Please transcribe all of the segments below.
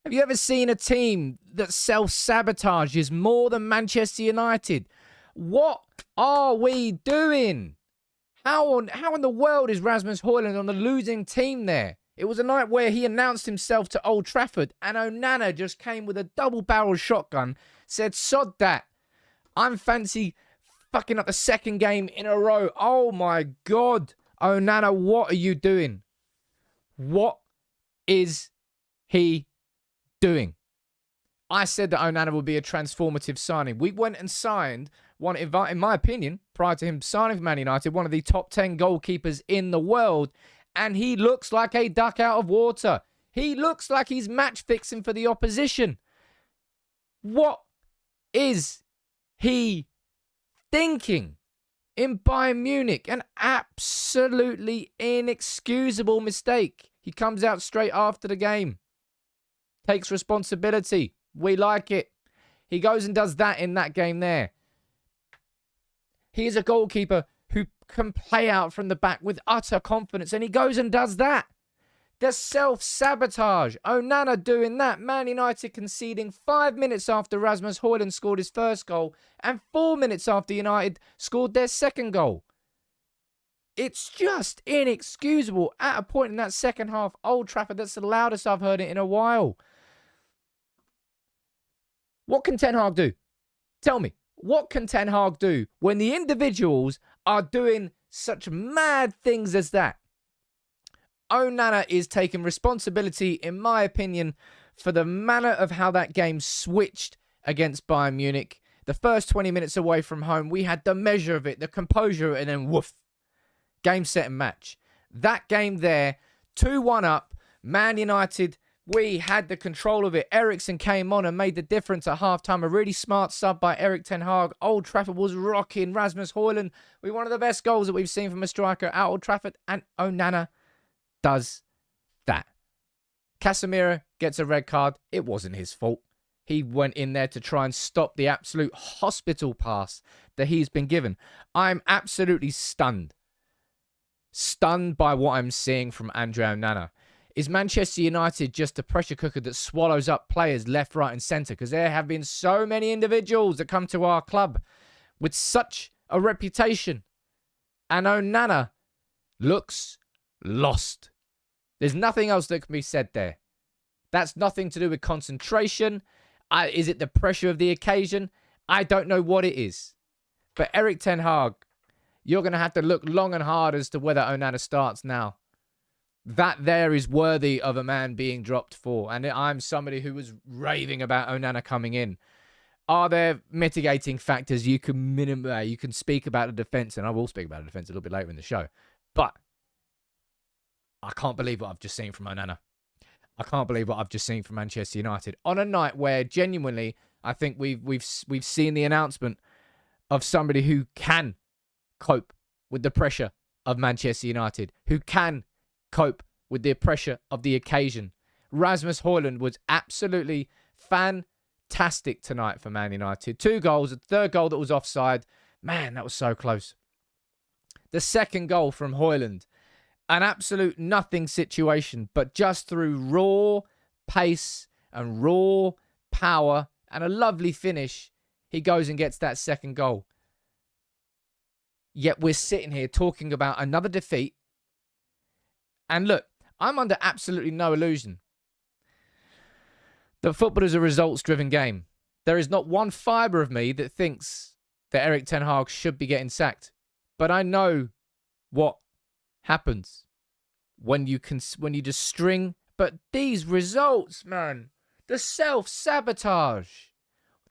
Have you ever seen a team that self-sabotages more than Manchester United? What are we doing? How in the world is Rasmus Hojlund on the losing team there? It was a night where he announced himself to Old Trafford and Onana just came with a double-barrel shotgun, said, sod that. I'm fancy fucking up the second game in a row. Oh my God. Onana, what are you doing? What is he doing? I said that Onana would be a transformative signing. We went and signed one, in my opinion, prior to him signing for Man United, one of the top 10 goalkeepers in the world, and he looks like a duck out of water. He looks like he's match fixing for the opposition. What is he thinking in Bayern Munich? An absolutely inexcusable mistake. He comes out straight after the game, takes responsibility. We like it. He goes and does that in that game there. He is a goalkeeper who can play out from the back with utter confidence, and he goes and does that. The self-sabotage. Onana doing that. Man United conceding 5 minutes after Rasmus Hojlund scored his first goal and 4 minutes after United scored their second goal. It's just inexcusable at a point in that second half. Old Trafford, that's the loudest I've heard it in a while. What can Ten Hag do? Tell me, what can Ten Hag do when the individuals are doing such mad things as that? Onana is taking responsibility, in my opinion, for the manner of how that game switched against Bayern Munich. The first 20 minutes away from home, we had the measure of it, the composure, and then woof. Game, set, and match. That game there, 2-1 up, Man United, we had the control of it. Eriksen came on and made the difference at halftime. A really smart sub by Erik ten Hag. Old Trafford was rocking. Rasmus Hojlund, one of the best goals that we've seen from a striker at Old Trafford. And Onana does that. Casemiro gets a red card. It wasn't his fault. He went in there to try and stop the absolute hospital pass that he's been given. I'm absolutely stunned. Stunned by what I'm seeing from Andre Onana. Is Manchester United just a pressure cooker that swallows up players left, right and centre? Because there have been so many individuals that come to our club with such a reputation. And Onana looks lost. There's nothing else that can be said there. That's nothing to do with concentration. Is it the pressure of the occasion? I don't know what it is. But Erik ten Hag, you're going to have to look long and hard as to whether Onana starts now. That there is worthy of a man being dropped for. And I'm somebody who was raving about Onana coming in. Are there mitigating factors you can speak about the defence? And I will speak about the defence a little bit later in the show. But I can't believe what I've just seen from Onana. I can't believe what I've just seen from Manchester United. On a night where genuinely, I think we've seen the announcement of somebody who can cope with the pressure of Manchester United. Who can cope with the pressure of the occasion. Rasmus Hojlund was absolutely fantastic tonight for Man United. 2 goals, a third goal that was offside. Man, that was so close. The second goal from Hojlund, an absolute nothing situation, but just through raw pace and raw power and a lovely finish, he goes and gets that second goal. Yet we're sitting here talking about another defeat. And look, I'm under absolutely no illusion that football is a results-driven game. There is not one fibre of me that thinks that Erik ten Hag should be getting sacked. But I know what happens when you just string. But these results, man, the self-sabotage,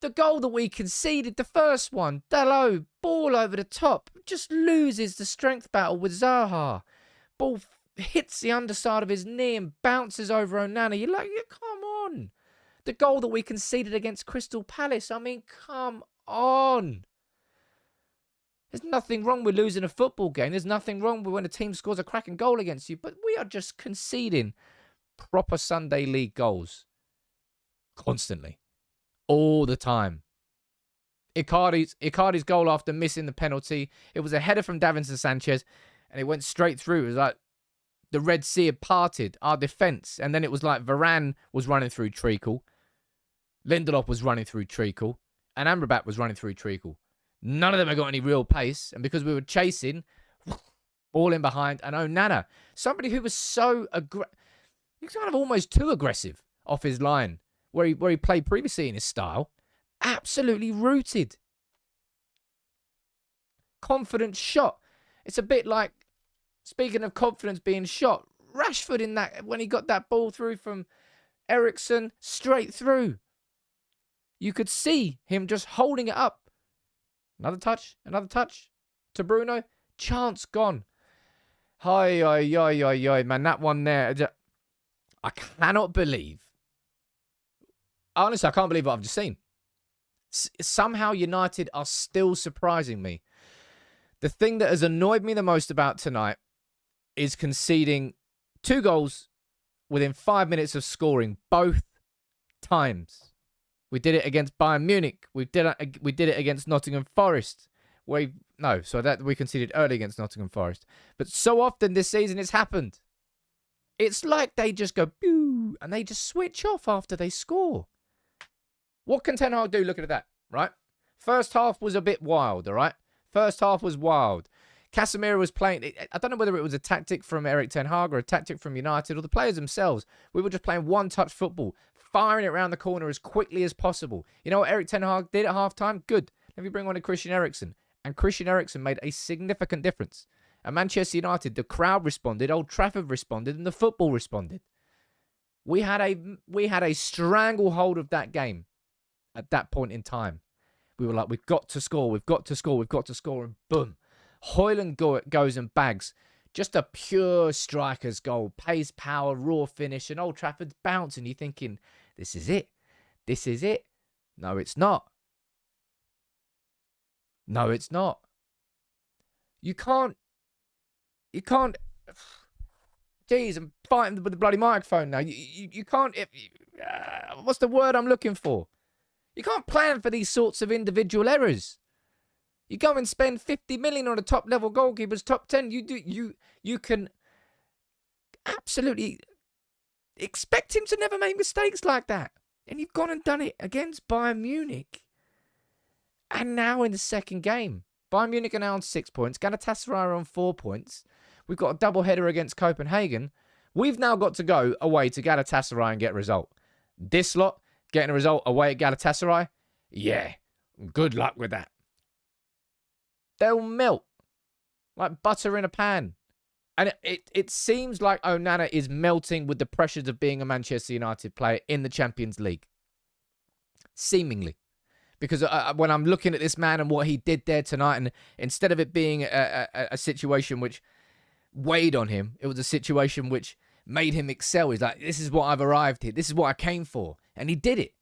the goal that we conceded, the first one, Dalot, ball over the top, just loses the strength battle with Zaha. Ball hits the underside of his knee and bounces over Onana. You're like, yeah, come on. The goal that we conceded against Crystal Palace. I mean, come on. There's nothing wrong with losing a football game. There's nothing wrong with when a team scores a cracking goal against you. But we are just conceding proper Sunday League goals. Constantly. All the time. Icardi's goal after missing the penalty. It was a header from Davinson Sanchez. And it went straight through. It was like, The Red Sea had parted, our defence. And then it was like Varane was running through treacle. Lindelof was running through treacle. And Amrabat was running through treacle. None of them had got any real pace. And because we were chasing, all in behind. And Onana, somebody who was so aggressive. He's kind of almost too aggressive off his line. Where he played previously in his style. Absolutely rooted. Confident shot. It's a bit like, speaking of confidence being shot, Rashford in that, when he got that ball through from Eriksen, straight through. You could see him just holding it up. Another touch to Bruno. Chance gone. Hi, man, that one there. I cannot believe. Honestly, I can't believe what I've just seen. Somehow United are still surprising me. The thing that has annoyed me the most about tonight is conceding 2 goals within 5 minutes of scoring both times. We did it against Bayern Munich. We did it against Nottingham Forest. We conceded early against Nottingham Forest. But so often this season it's happened. It's like they just go, pew, and they just switch off after they score. What can Ten Hag do looking at that, right? First half was a bit wild, all right? First half was wild. Casemiro was playing. I don't know whether it was a tactic from Erik Ten Hag or a tactic from United or the players themselves. We were just playing one-touch football, firing it around the corner as quickly as possible. You know what Erik Ten Hag did at half-time? Good. Let me bring on a Christian Eriksen. And Christian Eriksen made a significant difference. At Manchester United, the crowd responded, Old Trafford responded, and the football responded. We had a stranglehold of that game at that point in time. We were like, we've got to score, and boom. Hojlund goes and bags. Just a pure striker's goal. Pace, power, raw finish, and Old Trafford's bouncing. You're thinking, this is it. This is it. No, it's not. No, it's not. You can't. Jeez, I'm fighting with the bloody microphone now. You can't. What's the word I'm looking for? You can't plan for these sorts of individual errors. You go and spend 50 million on a top-level goalkeeper's top 10. You can absolutely expect him to never make mistakes like that. And you've gone and done it against Bayern Munich. And now in the second game. Bayern Munich are now on 6 points. Galatasaray are on 4 points. We've got a double header against Copenhagen. We've now got to go away to Galatasaray and get a result. This lot, getting a result away at Galatasaray, yeah, good luck with that. They'll melt like butter in a pan. And it seems like Onana is melting with the pressures of being a Manchester United player in the Champions League. Seemingly. Because when I'm looking at this man and what he did there tonight, and instead of it being a situation which weighed on him, it was a situation which made him excel. He's like, this is what I've arrived here. This is what I came for. And he did it.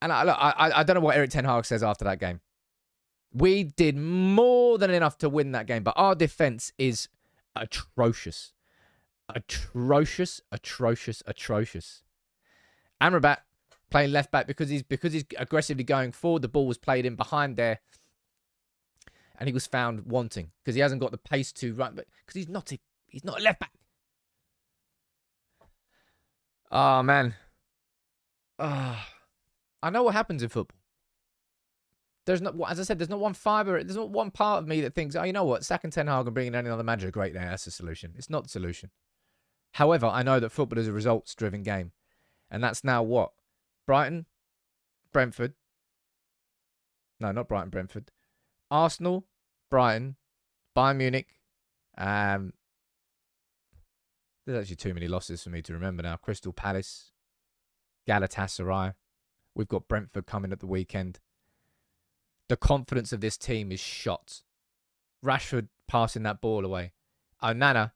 And I don't know what Erik Ten Hag says after that game. We did more than enough to win that game, but our defense is atrocious. Atrocious. Amrabat playing left back because he's aggressively going forward. The ball was played in behind there. And he was found wanting because he hasn't got the pace to run, but because he's not a left back. Oh man. I know what happens in football. There's not, as I said, there's not one fibre, there's not one part of me that thinks, oh, you know what, sacking Ten Hag and bringing in another manager, great, that's the solution. It's not the solution. However, I know that football is a results-driven game. And that's now what? Brighton, Brentford. No, not Brighton, Brentford. Arsenal, Brighton, Bayern Munich. There's actually too many losses for me to remember now. Crystal Palace, Galatasaray. We've got Brentford coming at the weekend. The confidence of this team is shot. Rashford passing that ball away. Onana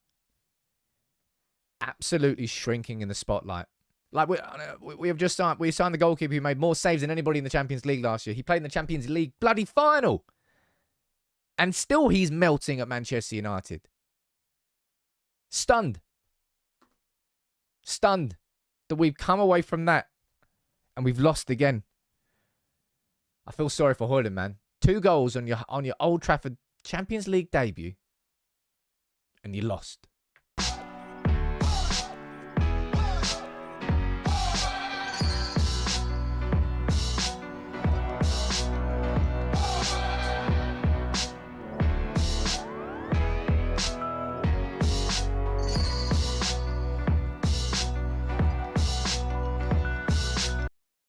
absolutely shrinking in the spotlight. Like we have just signed the goalkeeper who made more saves than anybody in the Champions League last year. He played in the Champions League bloody final. And still he's melting at Manchester United. Stunned that we've come away from that and we've lost again. I feel sorry for Hojlund, man. 2 goals on your Old Trafford Champions League debut and you lost.